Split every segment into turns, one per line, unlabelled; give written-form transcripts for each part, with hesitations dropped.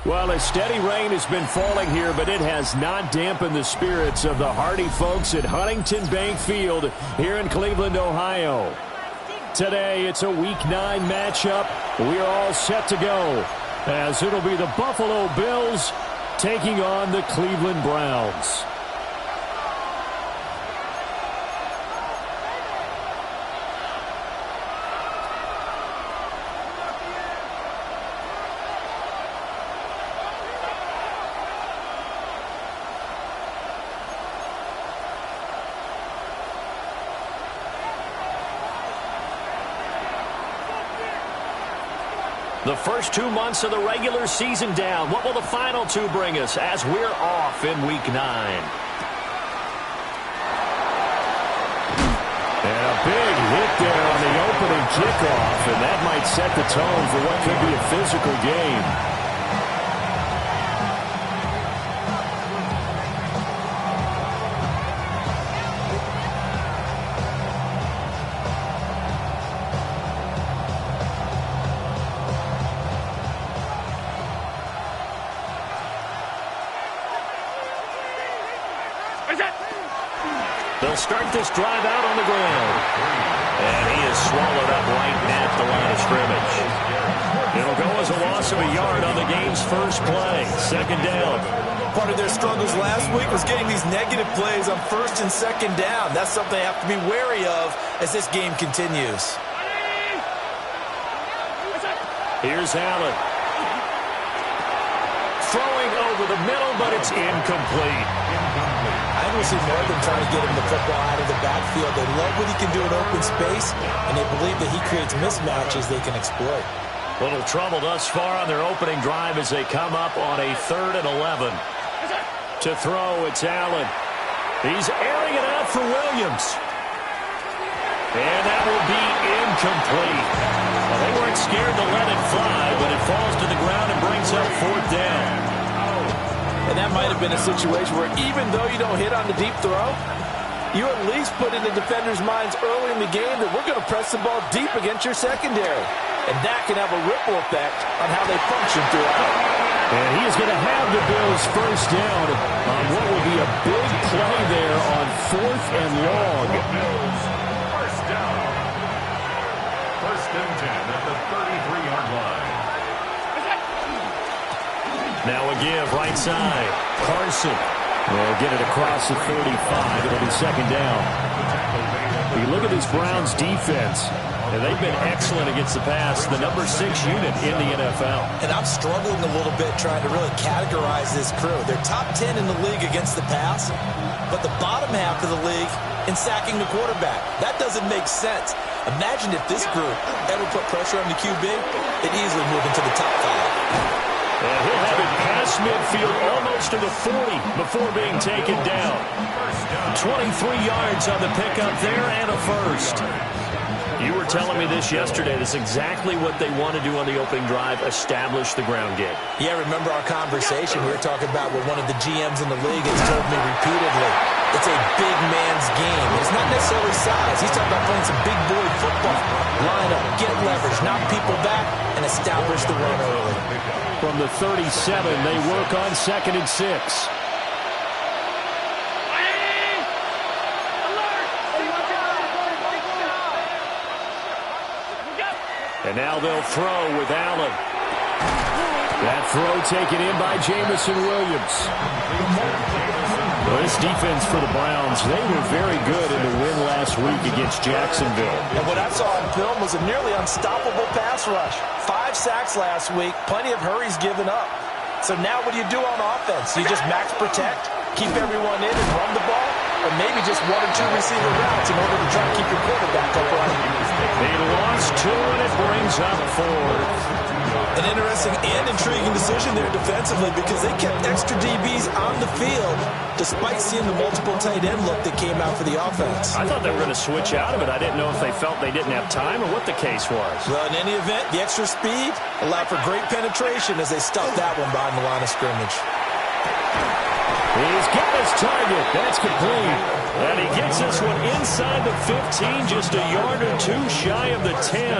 Well, a steady rain has been falling here, but it has not dampened the spirits of the hardy folks at Huntington Bank Field here in Cleveland, Ohio. Today, it's a Week 9 matchup. We are all set to go, as it'll be the Buffalo Bills taking on the Cleveland Browns. The first 2 months of the regular season down. What will the final 2 bring us as we're off in Week 9? And a big hit there on the opening kickoff, and that might set the tone for what could be a physical game. They'll start this drive out on the ground. And he is swallowed up right at the line of scrimmage. It'll go as a loss of a yard on the game's first play. Second down.
Part of their struggles last week was getting these negative plays on first and second down. That's something they have to be wary of as this game continues.
Here's Allen. Throwing over the middle, but it's incomplete.
I think we'll see more of them trying to get him the football out of the backfield. They love what he can do in open space, and they believe that he creates mismatches they can exploit.
Little trouble thus far on their opening drive as they come up on a 3rd and 11. To throw, it's Allen. He's airing it out for Williams. And that will be incomplete. Well, they weren't scared to let it fly, but it falls to the ground and brings up 4th down.
And that might have been a situation where even though you don't hit on the deep throw, you at least put in the defenders' minds early in the game that we're going to press the ball deep against your secondary. And that can have a ripple effect on how they function throughout.
And he is going to have the Bills first down on what will be a big play there on 4th and long.
First down. 1st and 10 at the 33-yard line.
Now a give right side. Carson will get it across the 35. It'll be second down. You look at this Browns defense, and they've been excellent against the pass, the number 6 unit in the NFL.
And I'm struggling a little bit trying to really categorize this crew. They're top 10 in the league against the pass, but the bottom half of the league in sacking the quarterback. That doesn't make sense. Imagine if this group ever put pressure on the QB, it'd easily move into the top 5.
And he'll have it past midfield almost to the 40 before being taken down. 23 yards on the pickup there and a first. You were telling me this yesterday. This is exactly what they want to do on the opening drive, establish the ground game.
Yeah, remember our conversation? We were talking about what one of the GMs in the league has told me repeatedly. It's a big man's game. It's not necessarily size. He's talking about playing some big boy football. Line up, get leverage, knock people back, and establish the run early.
From the 37, they work on 2nd and 6. And now they'll throw with Allen. That throw taken in by Jameson Williams. Well, this defense for the Browns, they were very good in the win last week against Jacksonville.
And what I saw on film was a nearly unstoppable pass rush. 5 sacks last week, plenty of hurries given up. So now what do you do on offense? You just max protect, keep everyone in and run the ball, or maybe just 1 or 2 receiver routes in order to try to keep your quarterback up running.
They lost 2 and it brings up 4.
An interesting and intriguing decision there defensively because they kept extra DBs on the field despite seeing the multiple tight end look that came out for the offense.
I thought they were going to switch out of it. I didn't know if they felt they didn't have time or what the case was.
Well, in any event, the extra speed allowed for great penetration as they stuffed that one behind the line of scrimmage.
He's got his target. That's complete. And he gets this one inside the 15, just a yard or two shy of the 10.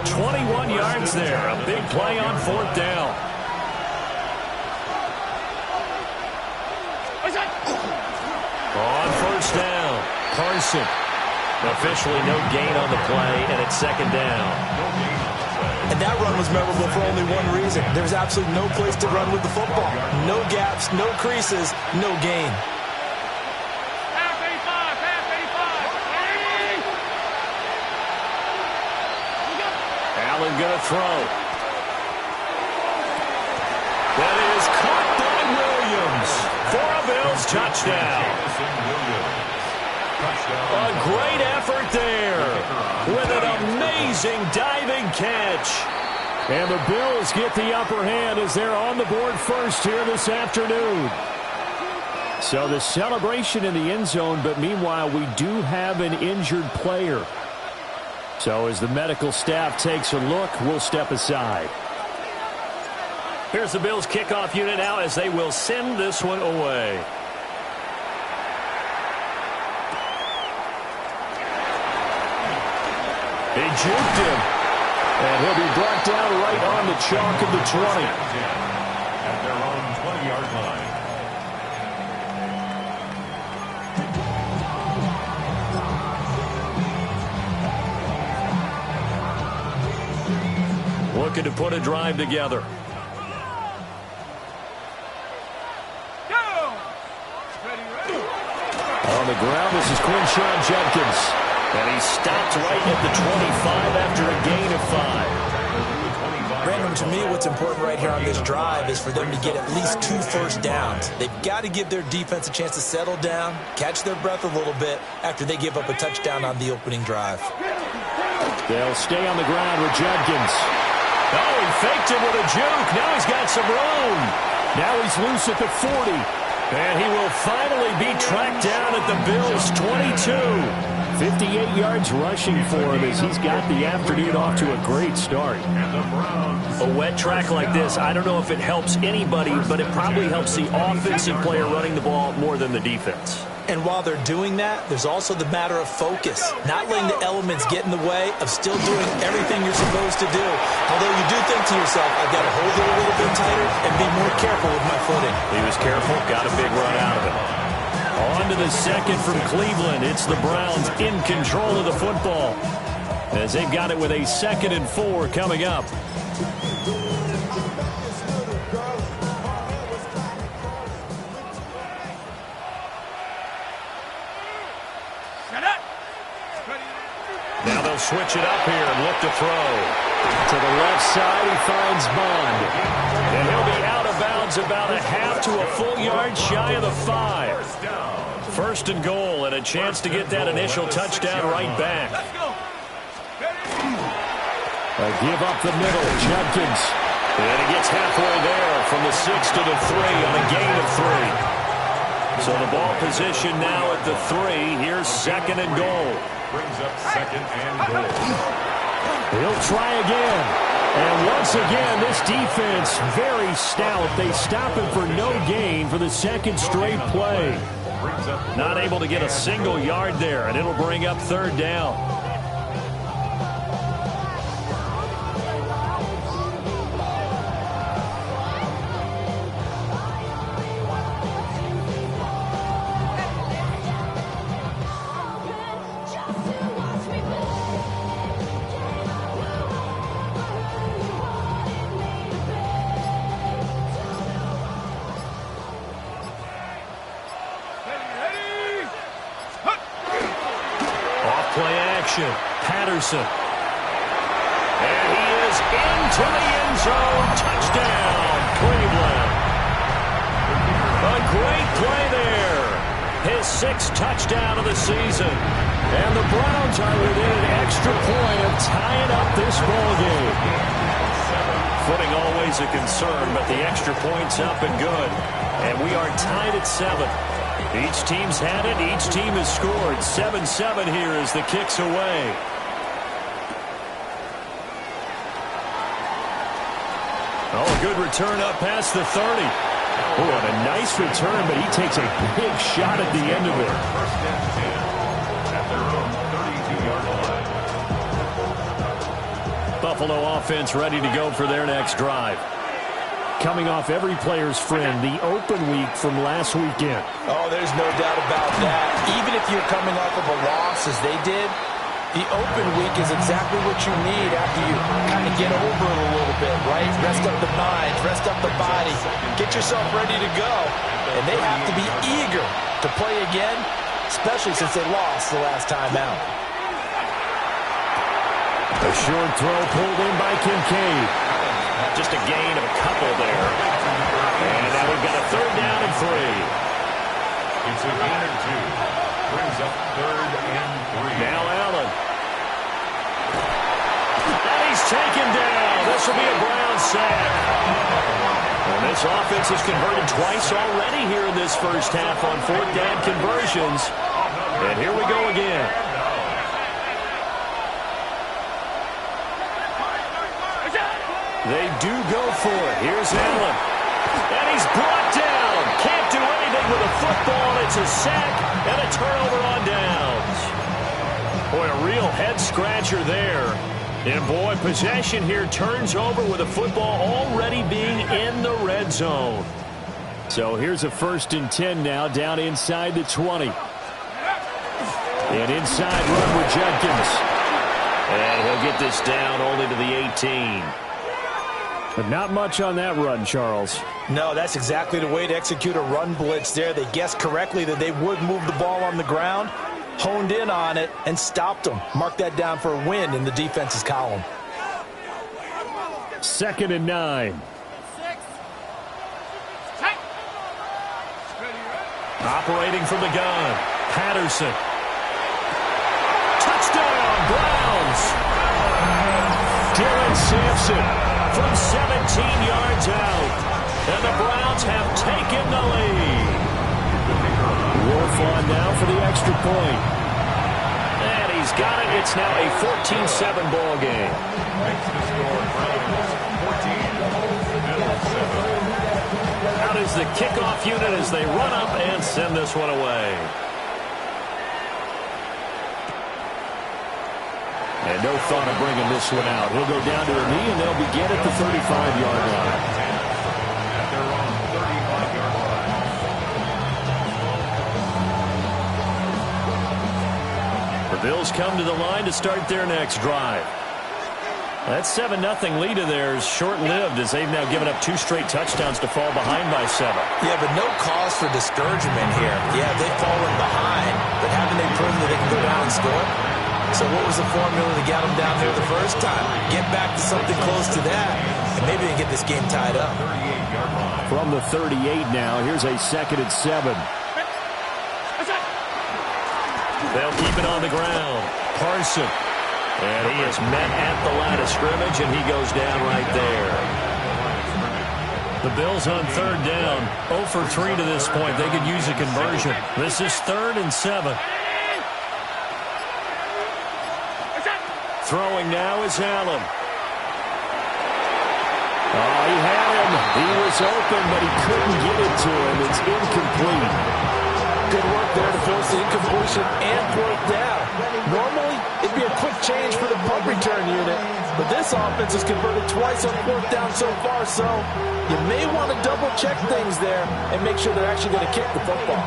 21 yards there. A big play on fourth down. On first down, Carson. Officially no gain on the play, and it's second down.
And that run was memorable for only one reason. There's absolutely no place to run with the football. No gaps, no creases, no gain.
Allen going to throw. That is caught by Williams for a Bills touchdown. A great effort there with an amazing diving catch. And the Bills get the upper hand as they're on the board first here this afternoon. So the celebration in the end zone, but meanwhile we do have an injured player. So as the medical staff takes a look, we'll step aside. Here's the Bills kickoff unit now as they will send this one away. He juked him. And he'll be brought down right on the chalk of the 20.
At their own 20-yard line.
Looking to put a drive together. On the ground, this is Quinshon Judkins. And he stopped right at the 25 after a gain of 5.
Brandon, to me, what's important right here on this drive is for them to get at least 2 first downs. They've got to give their defense a chance to settle down, catch their breath a little bit after they give up a touchdown on the opening drive.
They'll stay on the ground with Judkins. Oh, he faked him with a juke. Now he's got some room. Now he's loose at the 40. And he will finally be tracked down at the Bills' 22. 58 yards rushing for him as he's got the afternoon off to a great start. A wet track like this, I don't know if it helps anybody, but it probably helps the offensive player running the ball more than the defense.
And while they're doing that, there's also the matter of focus. Not letting the elements get in the way of still doing everything you're supposed to do. Although you do think to yourself, I've got to hold it a little bit tighter and be more careful with my footing.
He was careful, got a big run out of it. On to the second from Cleveland. It's the Browns in control of the football as they've got it with a 2nd and 4 coming up. Now they'll switch it up here and look to throw. To the left side, he finds Bond. And he'll be out of bounds about a half to a full yard shy of the 5. First and goal, and a chance to get that initial touchdown right back. A give up the middle, Judkins. And he gets halfway there from the 6 to the 3 on a gain of 3. So the ball position now at the 3. Here's 2nd and goal.
Brings up 2nd and goal.
He'll try again. And once again, this defense very stout. They stop him for no gain for the 2nd straight play. Not able to get a single yard there, and it'll bring up 3rd down. Patterson. And he is into the end zone. Touchdown, Cleveland. A great play there. His 6th touchdown of the season. And the Browns are within an extra point of tying up this ball game. Footing always a concern, but the extra point's up and good. And we are tied at 7. Each team's had it. Each team has scored. 7-7 here as the kick's away. Oh, good return up past the 30. Oh, and a nice return, but he takes a big shot at the end of it.
First and 10 at their own 32-yard line.
Buffalo offense ready to go for their next drive. Coming off every player's friend, the open week from last weekend.
Oh, there's no doubt about that. Even if you're coming off of a loss as they did, the open week is exactly what you need after you kind of get over it a little bit, right? Rest up the mind, rest up the body, get yourself ready to go. And they have to be eager to play again, especially since they lost the last time out.
A short throw pulled in by Kincaid. Just a gain of a couple there. And now we've got a third down and 3.
It's a gain of 2. Brings up 3rd and 3.
Now Allen. And he's taken down. This will be a Brown sack. And this offense has converted twice already here in this first half on fourth down conversions. And here we go again. They do go for it. Here's Allen. And he's brought down. Can't do anything with a football. It's a sack and a turnover on downs. Boy, a real head-scratcher there. And, boy, possession here turns over with a football already being in the red zone. So here's a 1st and 10 now, down inside the 20. And inside run with Judkins. And he'll get this down only to the 18. But not much on that run, Charles.
No, that's exactly the way to execute a run blitz there. They guessed correctly that they would move the ball on the ground, honed in on it, and stopped them. Mark that down for a win in the defense's column.
2nd and 9. Operating from the gun, Patterson. Touchdown, Browns! Dylan Sampson from 17 yards out. And the Browns have taken the lead. Wolf on now for the extra point. And he's got it. It's now a 14-7 ball game.
Makes the score Browns 14, Bills 7.
Out is the kickoff unit as they run up and send this one away. And no thought of bringing this one out. He'll go down to a knee, and they'll begin at the 35-yard line.
At their own 35-yard line.
The Bills come to the line to start their next drive. That 7-0 lead of theirs short-lived as they've now given up 2 straight touchdowns to fall behind by 7.
Yeah, but no cause for discouragement here. Yeah, they've fallen behind, but haven't they proven that they can go down and score? So what was the formula to get them down there the first time? Get back to something close to that, and maybe they get this game tied up.
From the 38 now, here's a 2nd and 7. They'll keep it on the ground. Parson. And he is met at the line of scrimmage, and he goes down right there. The Bills on 3rd down. 0 for 3 to this point. They could use a conversion. This is 3rd and 7. Throwing now is Allen. Oh, he had him. He was open, but he couldn't get it to him. It's incomplete.
Good work there to force the incompletion and 4th down. Normally, it'd be a quick change for the punt return unit, but this offense has converted twice on 4th down so far, so you may want to double-check things there and make sure they're actually going to kick the football.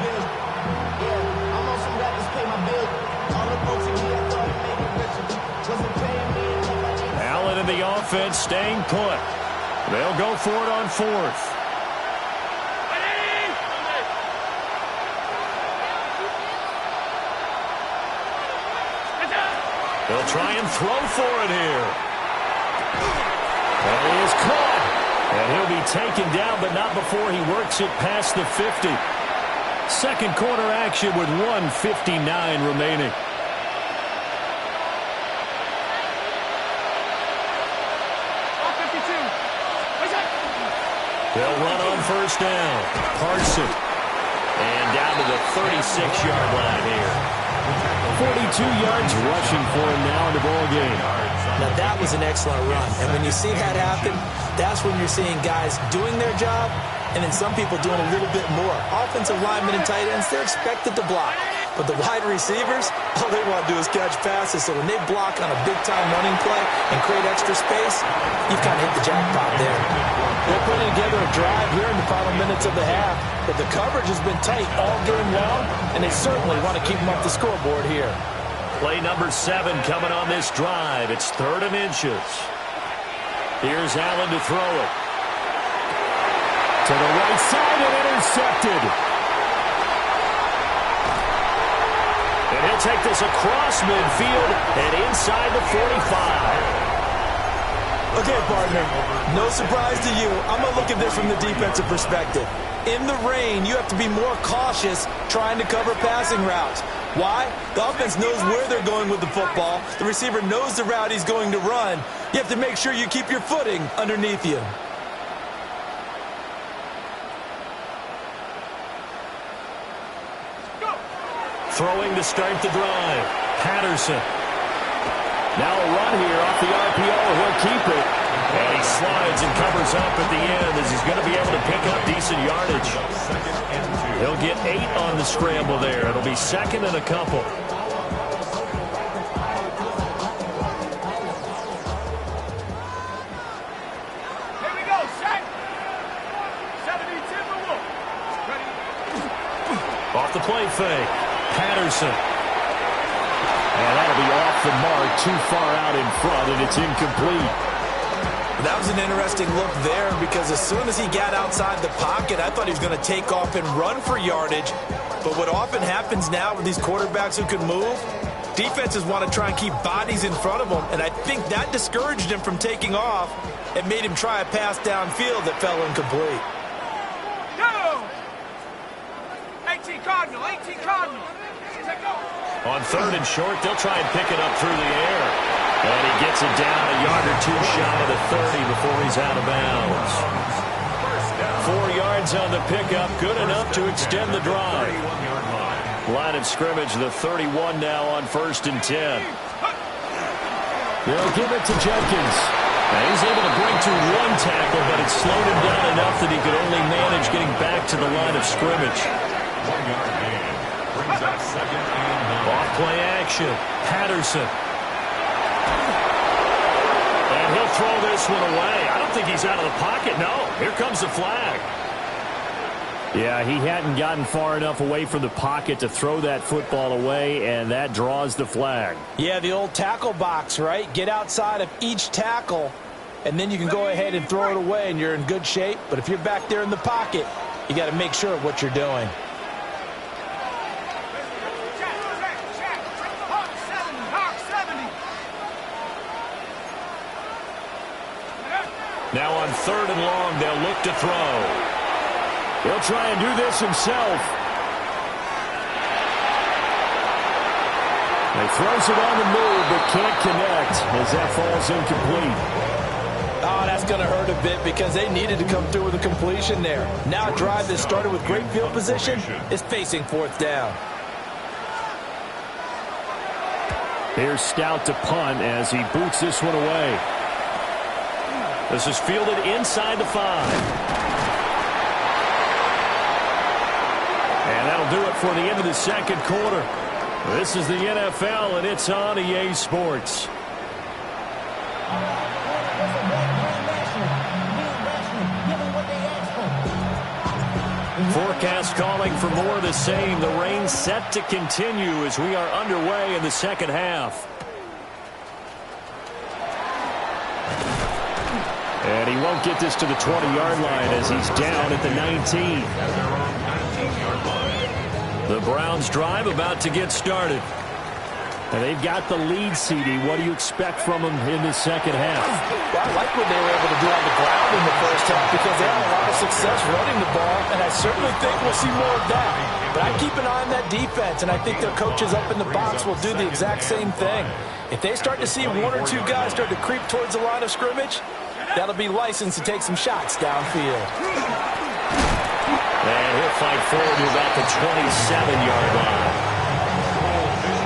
Allen in the offense staying put. They'll go for it on 4th. They'll try and throw for it here. And he is caught. And he'll be taken down, but not before he works it past the 50. Second quarter action with 1:59 remaining. They'll run on 1st down. Parson. And down to the 36-yard line here. 42 yards rushing for him now in the ball game.
Now, that was an excellent run. And when you see that happen, that's when you're seeing guys doing their job and then some people doing a little bit more. Offensive linemen and tight ends, they're expected to block. But the wide receivers, all they want to do is catch passes. So when they block on a big-time running play and create extra space, you've kind of hit the jackpot there. They're putting together a drive here in the final minutes of the half, but the coverage has been tight all game long, and they certainly want to keep them off the scoreboard here.
Play number 7 coming on this drive. It's 3rd and inches. Here's Allen to throw it. To the right side and intercepted. And he'll take this across midfield and inside the 45.
Okay, partner, no surprise to you. I'm going to look at this from the defensive perspective. In the rain, you have to be more cautious trying to cover passing routes. Why? The offense knows where they're going with the football. The receiver knows the route he's going to run. You have to make sure you keep your footing underneath you.
Throwing to start the drive. Patterson. Now a run here off the RPO. He'll keep it. And he slides and covers up at the end as he's going to be able to pick up decent yardage. He'll get 8 on the scramble there. It'll be 2nd and a couple.
Here we go, set. 70 Timberwolves. Ready?
Off the play fake. Patterson. And that'll be off the mark, too far out in front, and it's incomplete.
That was an interesting look there because as soon as he got outside the pocket, I thought he was going to take off and run for yardage. But what often happens now with these quarterbacks who can move, defenses want to try and keep bodies in front of them, and I think that discouraged him from taking off and made him try a pass downfield that fell incomplete.
Go! 18 Cardinal, 18 Cardinal.
On 3rd and short, they'll try and pick it up through the air. And he gets it down a yard or 2 shy of the 30 before he's out of bounds. 4 yards on the pickup, good enough to extend the drive. Line of scrimmage, the 31 now on 1st and 10. They'll give it to Jenkins. Now he's able to break to 1 tackle, but it slowed him down enough that he could only manage getting back to the line of scrimmage.
1-yard gain. Brings up 2nd and 9.
Off play action. Patterson. And he'll throw this one away. I don't think he's out of the pocket. No. Here comes the flag. Yeah, he hadn't gotten far enough away from the pocket to throw that football away, and that draws the flag.
Yeah, the old tackle box, right? Get outside of each tackle, and then you can go ahead and throw it away, and you're in good shape. But if you're back there in the pocket, you got to make sure of what you're doing.
Now on 3rd and long, they'll look to throw. He'll try and do this himself. He throws it on the move, but can't connect as that falls incomplete.
Oh, that's going to hurt a bit because they needed to come through with a completion there. Now a drive that started with great field position is facing 4th down.
Here's Stout to punt as he boots this one away. This is fielded inside the 5. And that'll do it for the end of the 2nd quarter. This is the NFL, and it's on EA Sports. Forecast calling for more of the same. The rain set to continue as we are underway in the 2nd half. And he won't get this to the 20-yard line as he's down at the 19. The Browns drive about to get started. And they've got the lead, CD. What do you expect from them in the 2nd half?
Well, I like what they were able to do on the ground in the 1st half because they had a lot of success running the ball, and I certainly think we'll see more of that. But I keep an eye on that defense, and I think their coaches up in the box will do the exact same thing. If they start to see 1 or 2 guys start to creep towards the line of scrimmage, that'll be licensed to take some shots downfield.
And he'll fight forward to about the 27-yard line.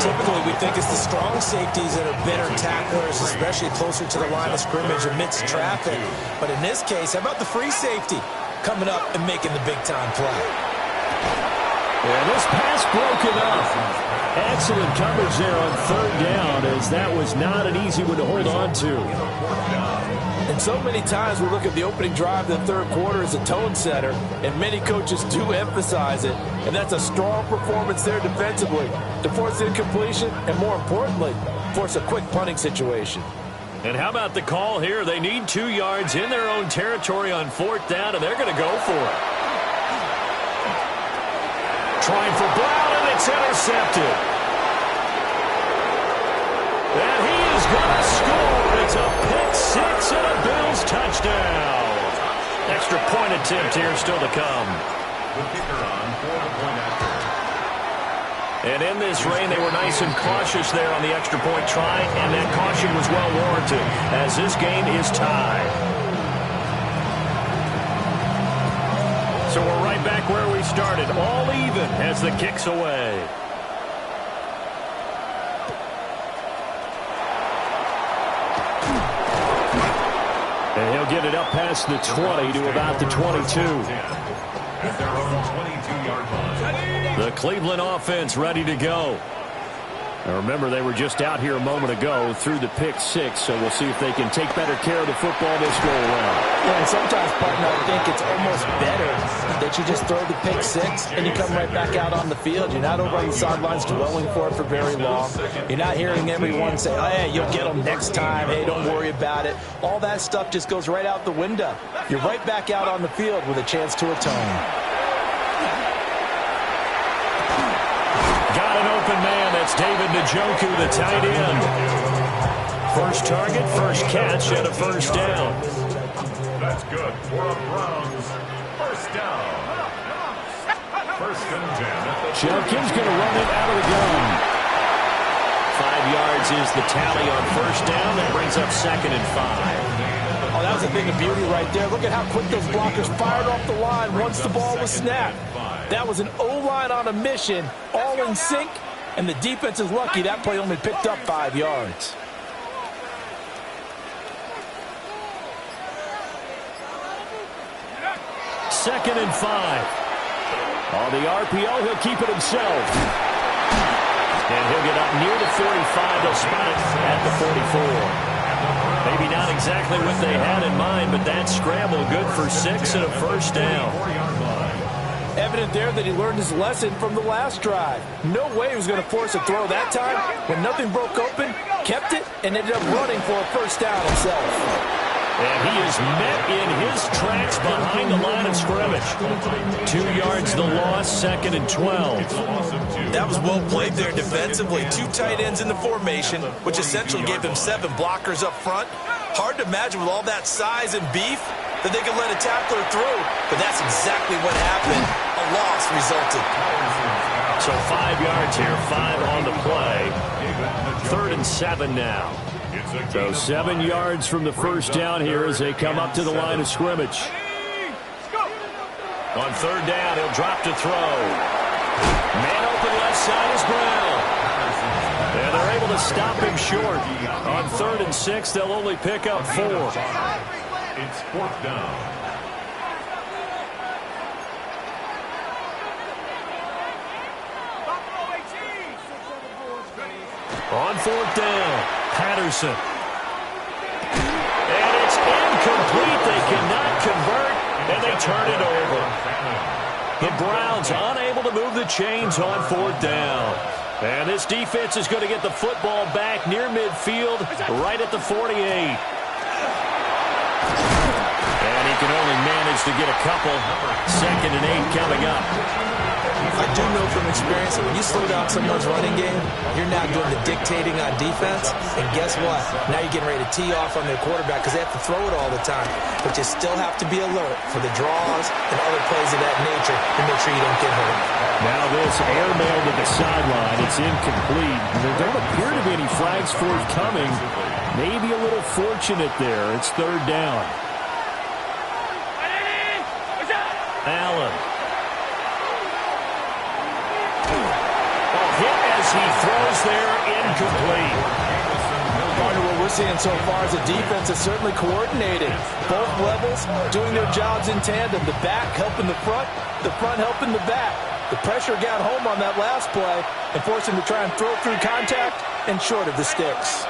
Typically, we think it's the strong safeties that are better tacklers, especially closer to the line of scrimmage amidst traffic. But in this case, how about the free safety coming up and making the big-time play?
And this pass broken up. Excellent coverage there on third down, as that was not an easy one to hold on to.
And so many times we look at the opening drive of the third quarter as a tone setter, and many coaches do emphasize it. And that's a strong performance there defensively to force incompletion and, more importantly, force a quick punting situation.
And how about the call here? They need 2 yards in their own territory on fourth down, and they're going to go for it. Trying for Brown, and it's intercepted. And he is going to score. It's a pick six and a Bills touchdown. Extra point attempt here still to come.
The kicker on for the point after.
And in this rain, they were nice and cautious there on the extra point try, and that caution was well warranted as this game is tied. So we're right back where we started, all even as the kick's away. And he'll get it up past the 20 to about the 22.
At their own 22-yard line.
The Cleveland offense ready to go. Now remember, they were just out here a moment ago through the pick six, so we'll see if they can take better care of the football this go around.
Yeah, and sometimes, partner, I think it's almost better that you just throw the pick six and you come right back out on the field. You're not over on the sidelines dwelling for it for very long. You're not hearing everyone say, oh, hey, you'll get them next time. Hey, don't worry about it. All that stuff just goes right out the window. You're right back out on the field with a chance to atone.
Got an open man. That's David Njoku, the tight end. First target, first catch, and a first down.
That's good for a Browns first down. First and 10.
Jenkins going to run it out of the gun. 5 yards is the tally on first down. That brings up second and 5.
Oh, that was a thing of beauty right there. Look at how quick those blockers fired off the line once the ball was snapped. That was an O-line on a mission, all in sync, and the defense is lucky that play only picked up 5 yards.
Second and 5. On the RPO, he'll keep it himself. And he'll get up near the 45. They'll spot it at the 44. Maybe not exactly what they had in mind, but that scramble good for 6 and a first down.
Evident there that he learned his lesson from the last drive. No way he was going to force a throw that time. When nothing broke open, kept it, and ended up running for a first down himself.
And he is met in his tracks behind the line of scrimmage. 2 yards the loss, second and 12.
That was well played there defensively. 2 tight ends in the formation, which essentially gave them 7 blockers up front. Hard to imagine with all that size and beef that they could let a tackler through, but that's exactly what happened. A loss resulted.
So 5 yards here, 5 on the play. Third and 7 now. So 7 yards from the first down here as they come up to the line of scrimmage. On third down, he'll drop to throw. Man open left side is Brown. And they're able to stop him short. On third and 6, they'll only pick up 4.
It's fourth down.
On fourth down, Patterson. And it's incomplete. They cannot convert, and they turn it over. The Browns unable to move the chains on fourth down. And this defense is going to get the football back near midfield, right at the 48. And he can only manage to get a couple. Second and 8 coming up.
I do know from experience that when you slow down someone's running game, you're now doing the dictating on defense. And guess what? Now you're getting ready to tee off on their quarterback because they have to throw it all the time. But you still have to be alert for the draws and other plays of that nature to make sure you don't get hurt.
Now this airmail to the sideline. It's incomplete. There don't appear to be any flags forthcoming. Maybe a little fortunate there. It's third down. Allen. Hit as he throws there, incomplete.
Partner, what we're seeing so far is the defense is certainly coordinated. Both levels doing their jobs in tandem. The back helping the front helping the back. The pressure got home on that last play and forced him to try and throw through contact and short of the sticks.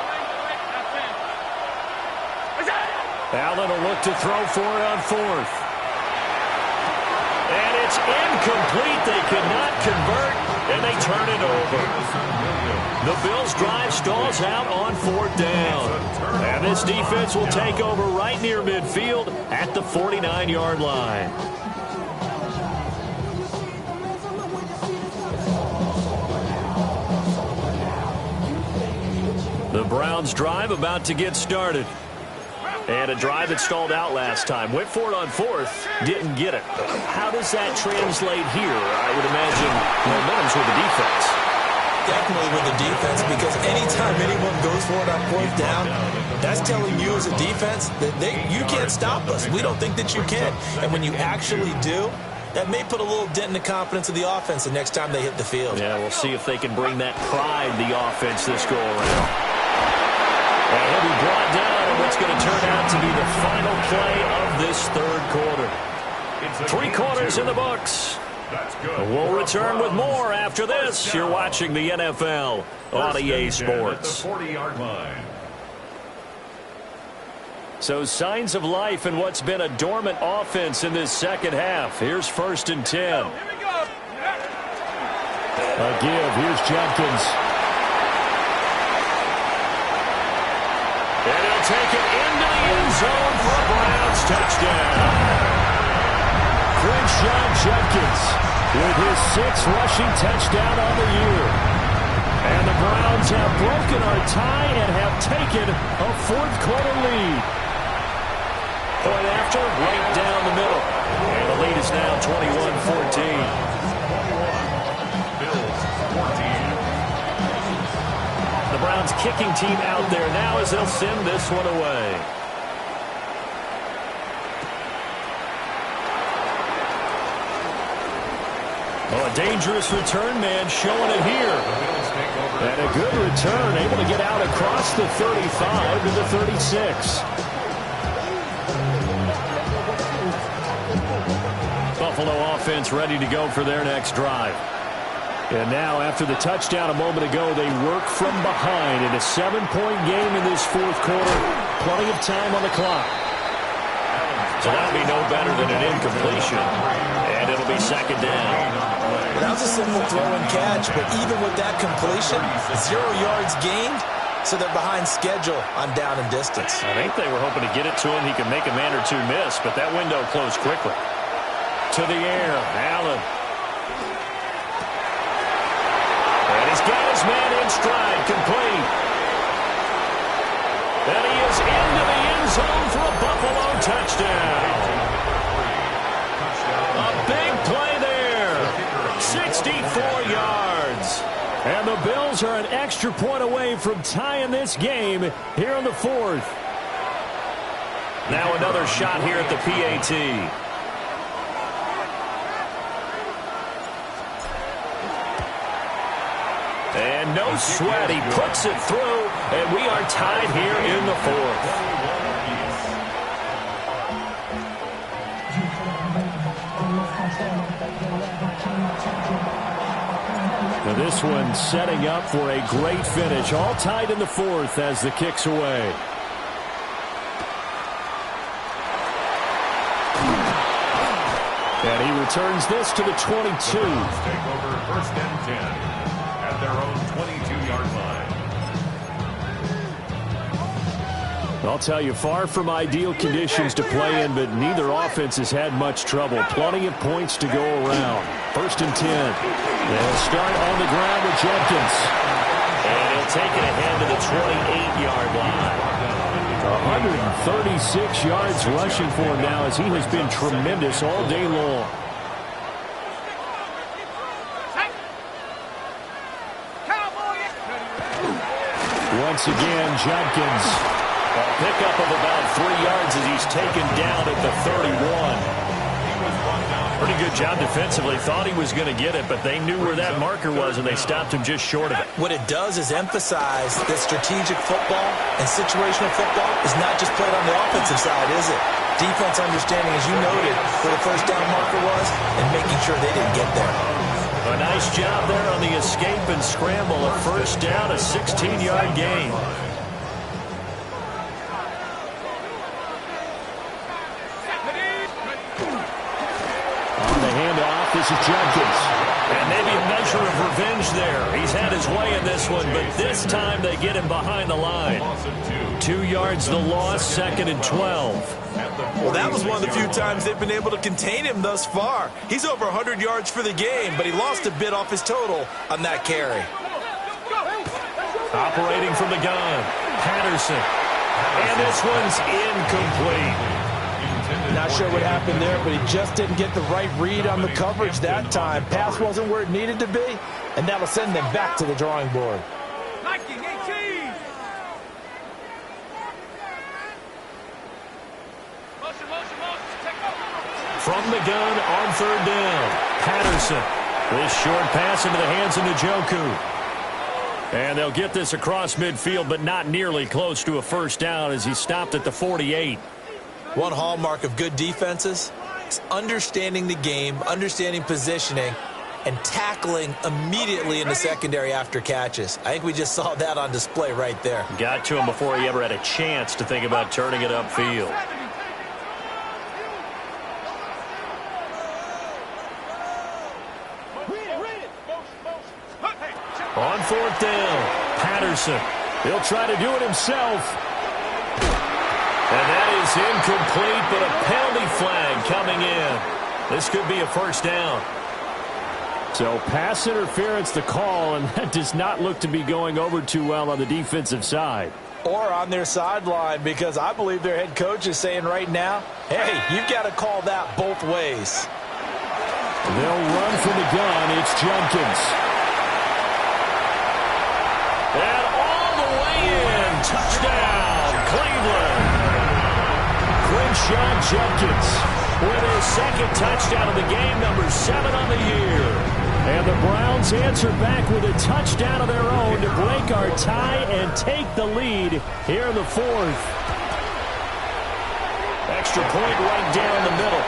Allen will look to throw for it on fourth. And it's incomplete. They could not convert, and they turn it over. The Bills' drive stalls out on fourth down. And this defense will take over right near midfield at the 49-yard line. The Browns' drive about to get started. And a drive that stalled out last time. Went for it on fourth, didn't get it. How does that translate here? I would imagine momentum's with the defense.
Definitely with the defense, because anytime anyone goes for it on fourth down, that's telling you as a defense that you can't stop us. We don't think that you can. And when you actually do, that may put a little dent in the confidence of the offense the next time they hit the field.
Yeah, we'll see if they can bring that pride to the offense this go-around. And he'll be brought down in what's going to turn out to be the final play of this third quarter. 3 quarters in the books. We'll return with more after this. You're watching the NFL on EA Sports. So signs of life in what's been a dormant offense in this second half. Here's 1st and 10. A give. Here's Judkins. And he'll take it into the end zone for a Browns touchdown. Crenshaw Judkins with his 6th rushing touchdown on the year. And the Browns have broken our tie and have taken a 4th quarter lead. Point after, right down the middle. And the lead is now 21-14. The Browns kicking team out there now as they'll send this one away. Oh, a dangerous return man showing it here. And a good return, able to get out across the 35 to the 36. Buffalo offense ready to go for their next drive. And now, after the touchdown a moment ago, they work from behind in a 7-point game in this 4th quarter. Plenty of time on the clock. So that'll be no better than an incompletion. And it'll be 2nd down.
That was a simple throw and catch, but even with that completion, 0 yards gained, so they're behind schedule on down and distance.
I think they were hoping to get it to him. He could make a man or two miss, but that window closed quickly. To the air, Allen. And he's got his man in stride, complete. And he is into the end zone for a Buffalo touchdown. A big play there. 64 yards. And the Bills are an extra point away from tying this game here in the 4th. Now another shot here at the PAT. And no sweat, he puts it through, and we are tied here in the 4th. Now this one setting up for a great finish, all tied in the 4th as the kick's away. And he returns this to the 22.
Take over 1st and 10. At their own 22-yard line.
I'll tell you, far from ideal conditions to play in, but neither offense has had much trouble. Plenty of points to go around. 1st and 10. They'll start on the ground with Judkins. And he'll take it ahead to the 28-yard line. 136 yards rushing for him now as he has been tremendous all day long. Once again, Judkins. A pickup of about 3 yards as he's taken down at the 31. Pretty good job defensively. Thought he was going to get it, but they knew where that marker was, and they stopped him just short of it.
What it does is emphasize that strategic football and situational football is not just played on the offensive side, is it? Defense understanding, as you noted, where the first down marker was and making sure they didn't get there.
A nice job there on the escape and scramble. A first down, a 16-yard gain. On the handoff, this is Jenkins. And maybe a measure of revenge there. He's had his way in this one, but this time they get him behind the line. 2 yards the loss, 2nd and 12.
Well, that was one of the few times they've been able to contain him thus far. He's over 100 yards for the game, but he lost a bit off his total on that carry.
Operating from the gun, Patterson. And this one's incomplete.
Not sure what happened there, but he just didn't get the right read on the coverage that time. Pass wasn't where it needed to be, and that'll send them back to the drawing board.
From the gun on 3rd down, Patterson. This short pass into the hands of Njoku. And they'll get this across midfield, but not nearly close to a first down as he stopped at the 48.
One hallmark of good defenses is understanding the game, understanding positioning, and tackling immediately in the secondary after catches. I think we just saw that on display right there.
Got to him before he ever had a chance to think about turning it upfield. On 4th down, Patterson. He'll try to do it himself. And that is incomplete, but a penalty flag coming in. This could be a first down. So pass interference the call, and that does not look to be going over too well on the defensive side.
Or on their sideline, because I believe their head coach is saying right now, hey, you've got to call that both ways.
They'll run from the gun. It's Jenkins. And all the way in. Touchdown, Cleveland. Quinshon Judkins with his 2nd touchdown of the game, number 7 on the year. And the Browns answer back with a touchdown of their own to break our tie and take the lead here in the 4th. Extra point right down the middle.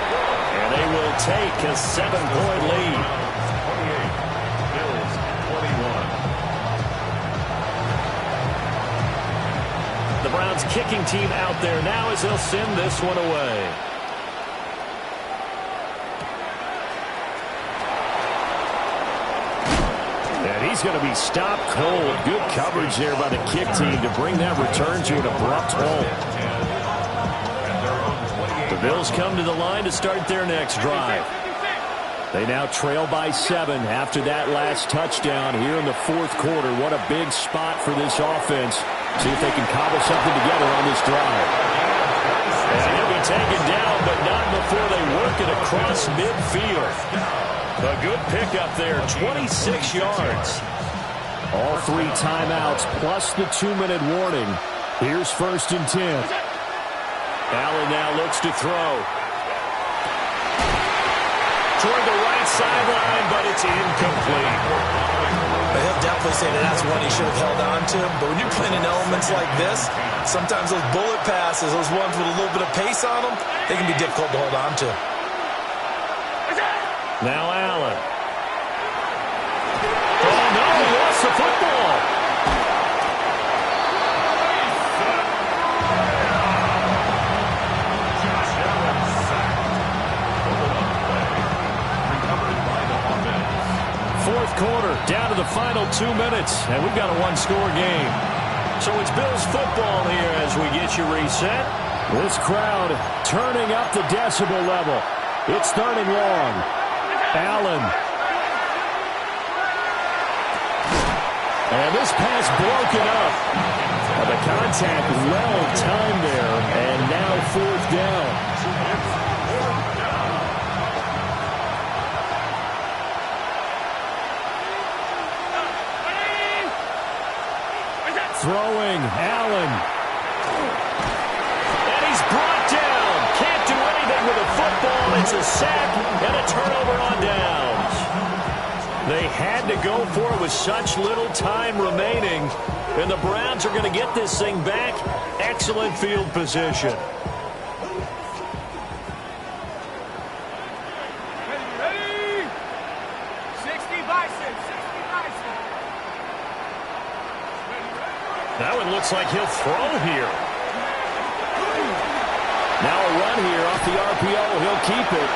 And they will take a 7-point lead.
28, Bills 21.
The Browns kicking team out there now as they'll send this one away. And he's going to be stopped cold. Good coverage there by the kick team to bring that return to an abrupt halt. The Bills come to the line to start their next drive. They now trail by 7 after that last touchdown here in the 4th quarter. What a big spot for this offense. See if they can cobble something together on this drive. And he'll be taken down, but not before they work it across midfield. A good pickup there, 26 yards. All 3 timeouts plus the 2-minute warning. Here's 1st and 10. Allen now looks to throw. Toward the right sideline, but it's incomplete.
He'll definitely say that that's one he should have held on to. But when you're playing in elements like this, sometimes those bullet passes, those ones with a little bit of pace on them, they can be difficult to hold on to.
Now Allen. Oh, no, he lost the football. Fourth quarter, down to the final 2 minutes, and we've got a 1-score game. So it's Bills football here as we get you reset. This crowd turning up the decibel level. It's 3rd and long. Allen. And this pass broken up. And the contact well timed there, and now 4th down. Throwing, Allen. And he's brought down. Can't do anything with a football. football. It's a sack and a turnover on downs. They had to go for it with such little time remaining, and the Browns are going to get this thing back. Excellent field position.
Ready? 60 Bison, 60 Bison.
That one looks like he'll throw here. Now a run here off the RPO. He'll keep it.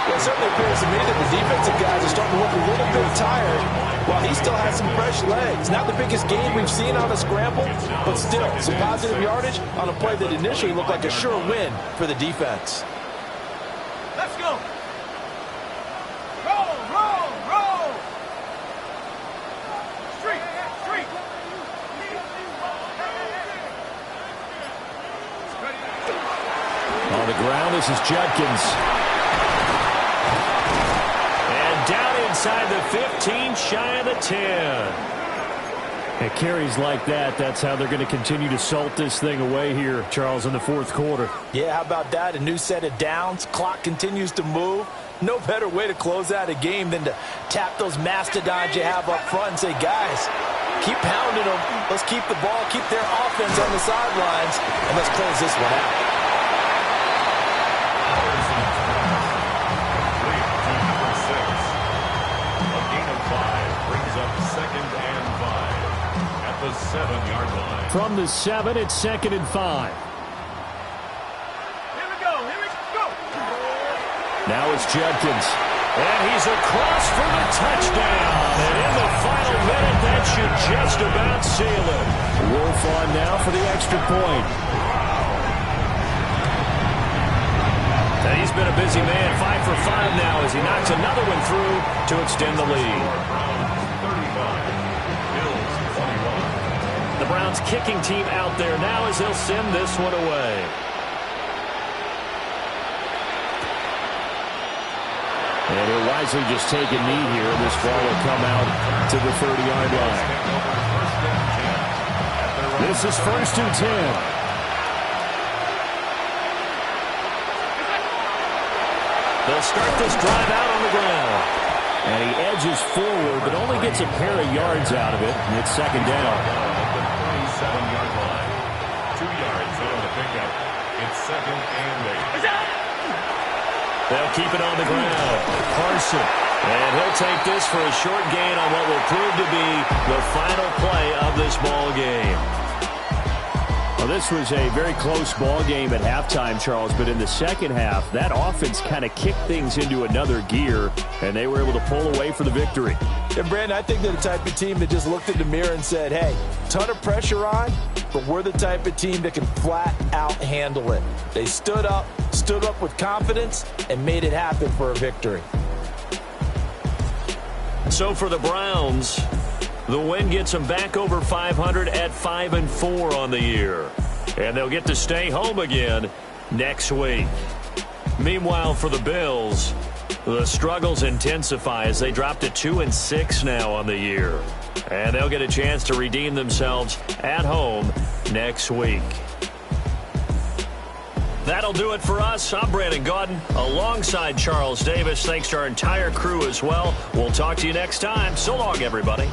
Well, it certainly appears to me that the defensive guys are starting to look a little bit tired while he still has some fresh legs. Not the biggest gain we've seen on a scramble, but still some positive yardage on a play that initially looked like a sure win for the defense.
Let's go. Roll, roll, roll. Street, street.
On the ground, this is Judkins. And down inside the 15, shy of the 10. At carries like that, that's how they're going to continue to salt this thing away here, Charles, in the fourth quarter.
Yeah, how about that? A new set of downs. Clock continues to move. No better way to close out a game than to tap those mastodons you have up front and say, guys, keep pounding them. Let's keep the ball, keep their offense on the sidelines, and let's close this one out.
The 7-yard line.
From the 7, it's 2nd and 5.
Here we go, here we go.
Now it's Judkins. And he's across for the touchdown. And in the final minute, that should just about seal it. Wolf on now for the extra point. And he's been a busy man, 5 for 5 now as he knocks another one through to extend the lead. The Browns kicking team out there now as they'll send this one away. And he'll wisely just take a knee here. This ball will come out to the 30-yard line. This is 1st and 10. They'll start this drive out on the ground. And he edges forward, but only gets a pair of yards out of it. And it's 2nd down.
7-yard line. 2 yards on the pickup. It's 2nd and 8.
They'll keep it on the ground. Carson. And he'll take this for a short gain on what will prove to be the final play of this ball game. Well, this was a very close ball game at halftime, Charles, but in the second half, that offense kind of kicked things into another gear, and they were able to pull away for the victory.
And, Brandon, I think they're the type of team that just looked in the mirror and said, hey, ton of pressure on, but we're the type of team that can flat out handle it. They stood up with confidence, and made it happen for a victory.
So for the Browns, the win gets them back over 500 at 5-4 on the year. And they'll get to stay home again next week. Meanwhile, for the Bills, the struggles intensify as they drop to 2-6 now on the year. And they'll get a chance to redeem themselves at home next week. That'll do it for us. I'm Brandon Gaudin alongside Charles Davis. Thanks to our entire crew as well. We'll talk to you next time. So long, everybody.